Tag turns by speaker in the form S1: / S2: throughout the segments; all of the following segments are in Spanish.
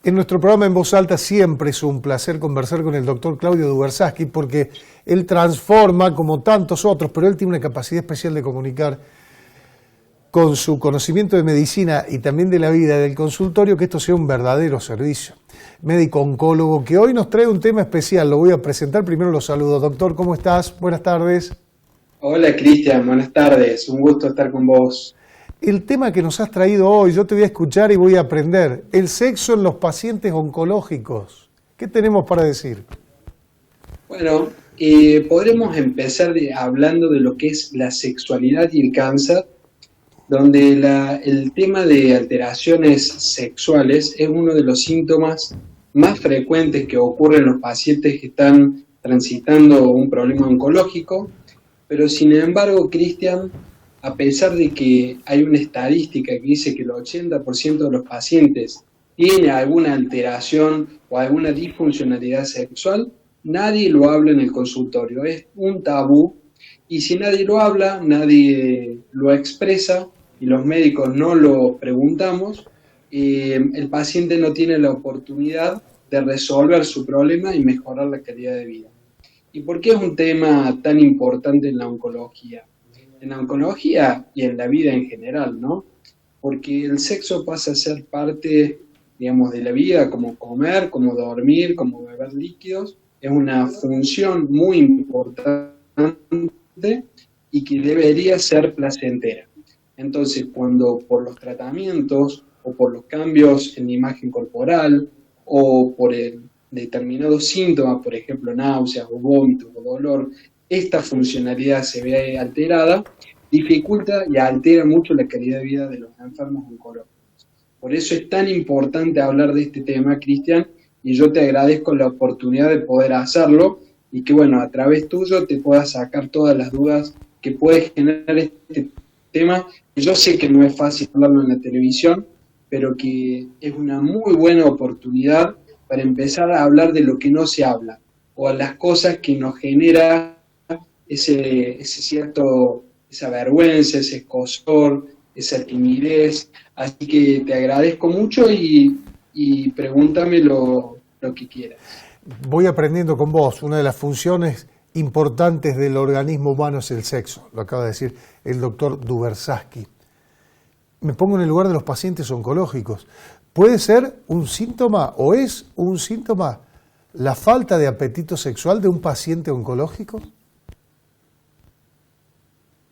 S1: En nuestro programa En Voz Alta siempre es un placer conversar con el doctor Claudio Dubersaski porque él transforma como tantos otros, pero él tiene una capacidad especial de comunicar con su conocimiento de medicina y también de la vida del consultorio, que esto sea un verdadero servicio. Médico oncólogo que hoy nos trae un tema especial, lo voy a presentar, primero lo saludo. Doctor, ¿cómo estás? Buenas tardes.
S2: Hola Cristian, buenas tardes, un gusto estar con vos.
S1: El tema que nos has traído hoy, yo te voy a escuchar y voy a aprender, el sexo en los pacientes oncológicos. ¿Qué tenemos para decir?
S2: Bueno, podremos empezar hablando de lo que es la sexualidad y el cáncer, donde el tema de alteraciones sexuales es uno de los síntomas más frecuentes que ocurren en los pacientes que están transitando un problema oncológico, pero sin embargo, Cristian, a pesar de que hay una estadística que dice que el 80% de los pacientes tiene alguna alteración o alguna disfuncionalidad sexual, nadie lo habla en el consultorio, es un tabú, y si nadie lo habla, nadie lo expresa, y los médicos no lo preguntamos, el paciente no tiene la oportunidad de resolver su problema y mejorar la calidad de vida. ¿Y por qué es un tema tan importante en la oncología? En la oncología y en la vida en general, ¿no? Porque el sexo pasa a ser parte, digamos, de la vida, como comer, como dormir, como beber líquidos. Es una función muy importante y que debería ser placentera. Entonces, cuando por los tratamientos o por los cambios en la imagen corporal o por determinados síntomas, por ejemplo, náuseas o vómitos o dolor, esta funcionalidad se ve alterada, dificulta y altera mucho la calidad de vida de los enfermos oncológicos. Por eso es tan importante hablar de este tema, Cristian, y yo te agradezco la oportunidad de poder hacerlo y que, bueno, a través tuyo te puedas sacar todas las dudas que puede generar este tema. Yo sé que no es fácil hablarlo en la televisión, pero que es una muy buena oportunidad para empezar a hablar de lo que no se habla, o a las cosas que nos genera esa vergüenza, ese escozor, esa timidez. Así que te agradezco mucho y pregúntame lo que quieras.
S1: Voy aprendiendo con vos. Una de las funciones importantes del organismo humano es el sexo, lo acaba de decir el doctor Dubersaski. Me pongo en el lugar de los pacientes oncológicos. ¿Puede ser un síntoma o es un síntoma la falta de apetito sexual de un paciente oncológico?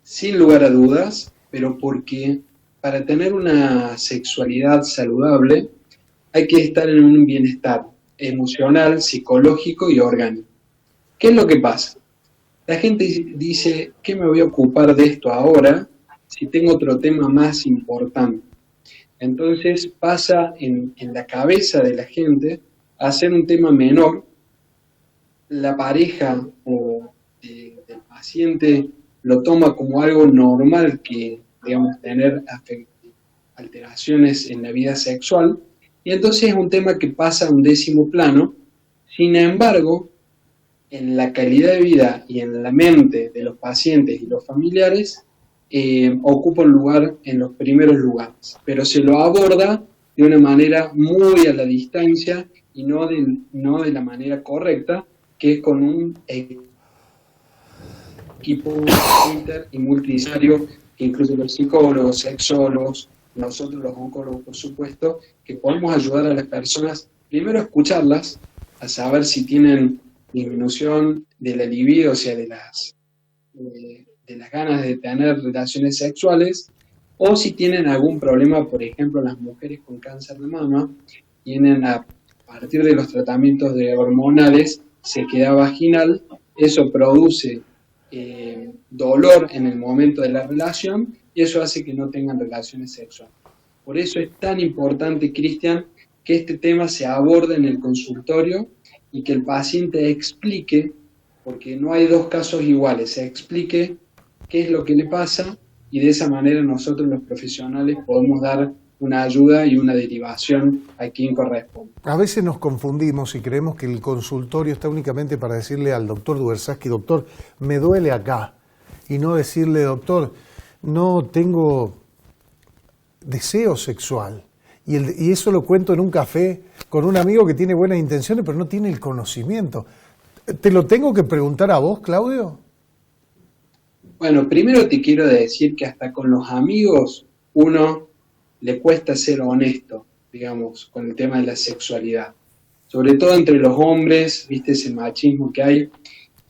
S2: Sin lugar a dudas, pero porque para tener una sexualidad saludable hay que estar en un bienestar emocional, psicológico y orgánico. ¿Qué es lo que pasa? La gente dice, ¿qué me voy a ocupar de esto ahora si tengo otro tema más importante? Entonces pasa en la cabeza de la gente a ser un tema menor. La pareja o del paciente lo toma como algo normal que, digamos, tener alteraciones en la vida sexual, y entonces es un tema que pasa a un décimo plano. Sin embargo, en la calidad de vida y en la mente de los pacientes y los familiares, ocupa un lugar en los primeros lugares, pero se lo aborda de una manera muy a la distancia y no de la manera correcta, que es con un equipo inter y multidisciplinario, que incluye los psicólogos, sexólogos, nosotros los oncólogos, por supuesto, que podemos ayudar a las personas, primero a escucharlas, a saber si tienen disminución de la libido, o sea, de las ganas de tener relaciones sexuales, o si tienen algún problema, por ejemplo, las mujeres con cáncer de mama, tienen a partir de los tratamientos de hormonales, sequedad vaginal, eso produce dolor en el momento de la relación y eso hace que no tengan relaciones sexuales. Por eso es tan importante, Cristian, que este tema se aborde en el consultorio y que el paciente explique, porque no hay dos casos iguales, se explique qué es lo que le pasa y de esa manera nosotros los profesionales podemos dar una ayuda y una derivación a quien corresponde.
S1: A veces nos confundimos y creemos que el consultorio está únicamente para decirle al doctor Dubersaski, doctor, me duele acá, y no decirle, doctor, no tengo deseo sexual. Y eso lo cuento en un café con un amigo que tiene buenas intenciones, pero no tiene el conocimiento. ¿Te lo tengo que preguntar a vos, Claudio?
S2: Bueno, primero te quiero decir que hasta con los amigos uno le cuesta ser honesto, digamos, con el tema de la sexualidad. Sobre todo entre los hombres, viste ese machismo que hay,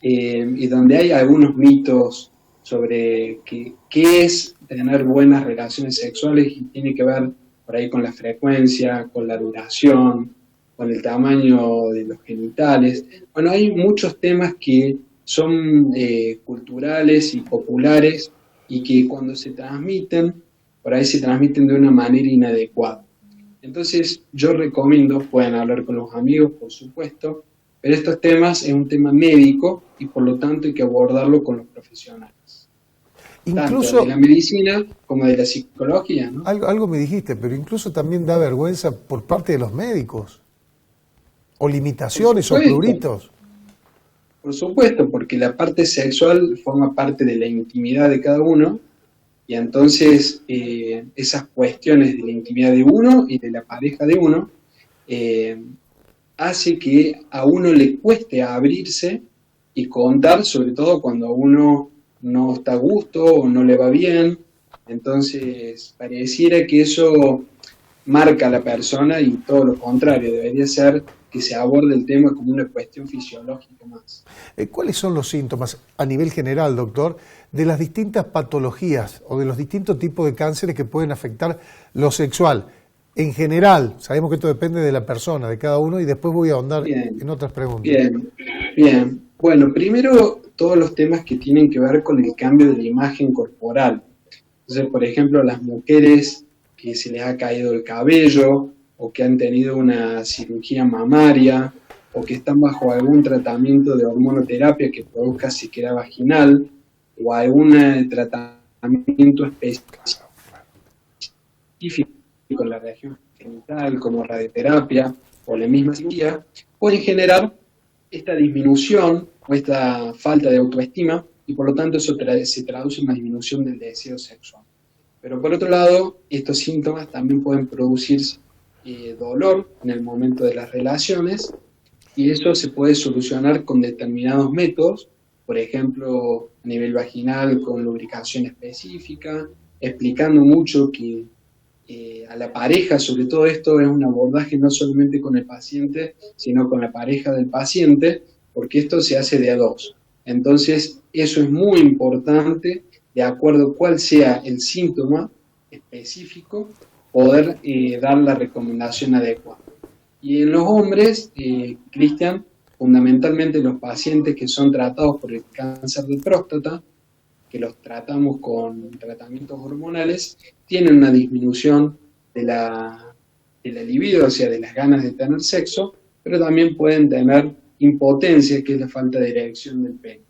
S2: y donde hay algunos mitos sobre qué es tener buenas relaciones sexuales y tiene que ver por ahí con la frecuencia, con la duración, con el tamaño de los genitales. Bueno, hay muchos temas que son culturales y populares y que cuando se transmiten, por ahí se transmiten de una manera inadecuada. Entonces yo recomiendo, pueden hablar con los amigos, por supuesto, pero estos temas es un tema médico y por lo tanto hay que abordarlo con los profesionales.
S1: Incluso,
S2: tanto de la medicina como de la psicología, ¿no?
S1: Algo me dijiste, pero incluso también da vergüenza por parte de los médicos, o limitaciones o pruritos.
S2: Por supuesto, porque la parte sexual forma parte de la intimidad de cada uno, y entonces esas cuestiones de la intimidad de uno y de la pareja de uno hace que a uno le cueste abrirse y contar, sobre todo cuando a uno no está a gusto o no le va bien. Entonces pareciera que eso marca a la persona y todo lo contrario, debería ser que se aborde el tema como una cuestión fisiológica más.
S1: ¿Cuáles son los síntomas a nivel general, doctor, de las distintas patologías o de los distintos tipos de cánceres que pueden afectar lo sexual? En general, sabemos que esto depende de la persona, de cada uno, y después voy a ahondar en otras preguntas.
S2: Bien. Bueno, primero todos los temas que tienen que ver con el cambio de la imagen corporal. Entonces, por ejemplo, las mujeres que se les ha caído el cabello, o que han tenido una cirugía mamaria, o que están bajo algún tratamiento de hormonoterapia que produzca sequedad vaginal, o algún tratamiento específico en la región genital, como radioterapia, o la misma cirugía, pueden generar esta disminución o esta falta de autoestima, y por lo tanto eso se traduce en una disminución del deseo sexual. Pero por otro lado, estos síntomas también pueden producir dolor en el momento de las relaciones, y eso se puede solucionar con determinados métodos, por ejemplo, a nivel vaginal con lubricación específica, explicando mucho que a la pareja, sobre todo esto es un abordaje no solamente con el paciente, sino con la pareja del paciente, porque esto se hace de a dos. Entonces, eso es muy importante, de acuerdo a cuál sea el síntoma específico, poder dar la recomendación adecuada. Y en los hombres, Cristian, fundamentalmente los pacientes que son tratados por el cáncer de próstata, que los tratamos con tratamientos hormonales, tienen una disminución de la libido, o sea, de las ganas de tener sexo, pero también pueden tener impotencia, que es la falta de erección del pene.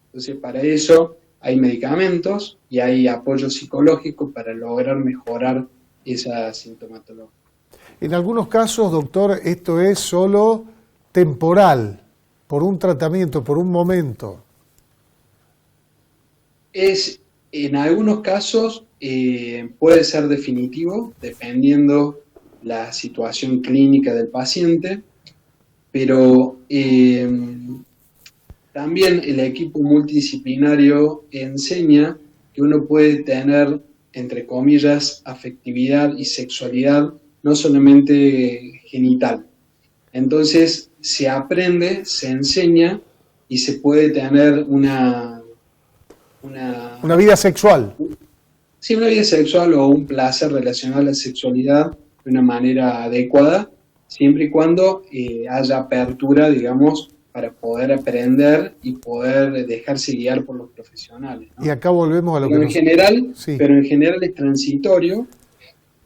S2: Entonces, para eso hay medicamentos y hay apoyo psicológico para lograr mejorar esa sintomatología.
S1: En algunos casos, doctor, esto es solo temporal, por un tratamiento, por un momento.
S2: En algunos casos puede ser definitivo, dependiendo la situación clínica del paciente, pero también el equipo multidisciplinario enseña que uno puede tener, entre comillas, afectividad y sexualidad, no solamente genital. Entonces se aprende, se enseña y se puede tener una
S1: vida sexual.
S2: Sí, una vida sexual o un placer relacionado a la sexualidad de una manera adecuada, siempre y cuando haya apertura, digamos, para poder aprender y poder dejarse guiar por los profesionales, ¿no?
S1: Y acá volvemos a lo
S2: pero
S1: que
S2: en general,
S1: sí.
S2: Pero en general es transitorio,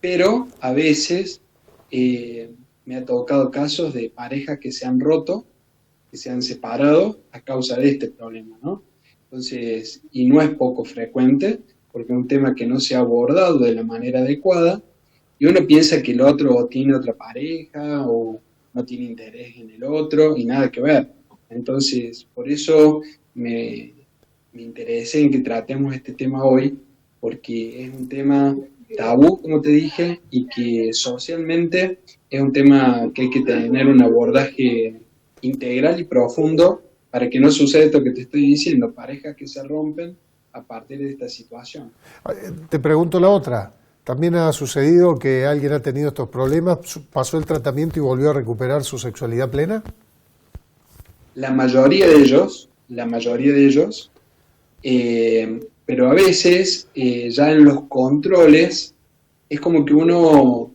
S2: pero a veces me ha tocado casos de parejas que se han roto, que se han separado a causa de este problema, ¿no? Entonces, y no es poco frecuente, porque es un tema que no se ha abordado de la manera adecuada, y uno piensa que el otro tiene otra pareja o no tiene interés en el otro, y nada que ver. Entonces, por eso me interesé en que tratemos este tema hoy, porque es un tema tabú, como te dije, y que socialmente es un tema que hay que tener un abordaje integral y profundo para que no suceda esto que te estoy diciendo, parejas que se rompen a partir de esta situación.
S1: Te pregunto la otra. ¿También ha sucedido que alguien ha tenido estos problemas, pasó el tratamiento y volvió a recuperar su sexualidad plena?
S2: La mayoría de ellos, pero a veces ya en los controles es como que uno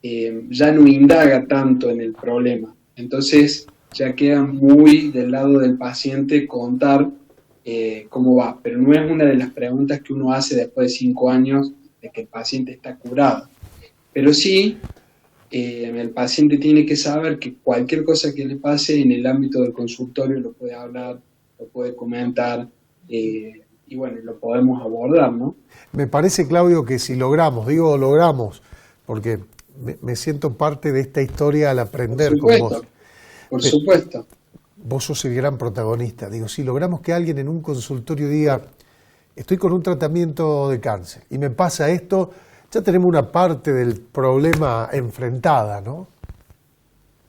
S2: ya no indaga tanto en el problema. Entonces ya queda muy del lado del paciente contar cómo va, pero no es una de las preguntas que uno hace después de 5 años de que el paciente está curado. Pero sí, el paciente tiene que saber que cualquier cosa que le pase en el ámbito del consultorio lo puede hablar, lo puede comentar, y bueno, lo podemos abordar, ¿no?
S1: Me parece, Claudio, que si logramos, porque me siento parte de esta historia al aprender con vos.
S2: Por supuesto.
S1: Vos sos el gran protagonista. Digo, si logramos que alguien en un consultorio diga, estoy con un tratamiento de cáncer y me pasa esto, ya tenemos una parte del problema enfrentada, ¿no?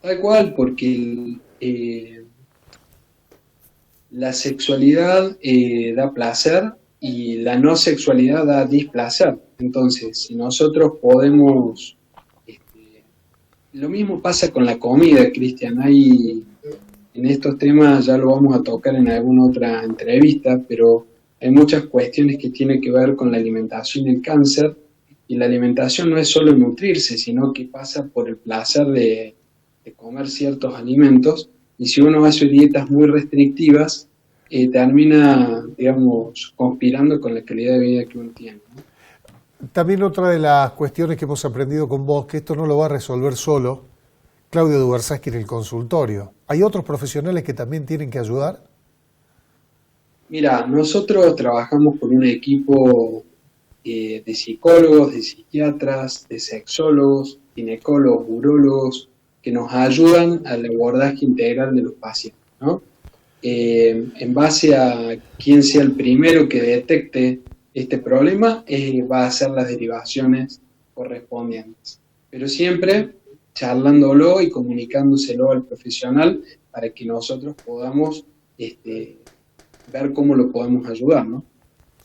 S2: Tal cual, porque la sexualidad da placer y la no sexualidad da displacer. Entonces, si nosotros podemos... lo mismo pasa con la comida, Cristian. En estos temas ya lo vamos a tocar en alguna otra entrevista, pero hay muchas cuestiones que tienen que ver con la alimentación y el cáncer. Y la alimentación no es solo nutrirse, sino que pasa por el placer de comer ciertos alimentos. Y si uno hace dietas muy restrictivas, termina, digamos, conspirando con la calidad de vida que uno tiene, ¿no?
S1: También otra de las cuestiones que hemos aprendido con vos, que esto no lo va a resolver solo Claudio Dubersaski en el consultorio. ¿Hay otros profesionales que también tienen que ayudar?
S2: Mira, nosotros trabajamos con un equipo de psicólogos, de psiquiatras, de sexólogos, ginecólogos, urólogos, que nos ayudan al abordaje integral de los pacientes, ¿no? En base a quién sea el primero que detecte este problema, va a hacer las derivaciones correspondientes. Pero siempre charlándolo y comunicándoselo al profesional para que nosotros podamos ver cómo lo podemos ayudar, ¿no?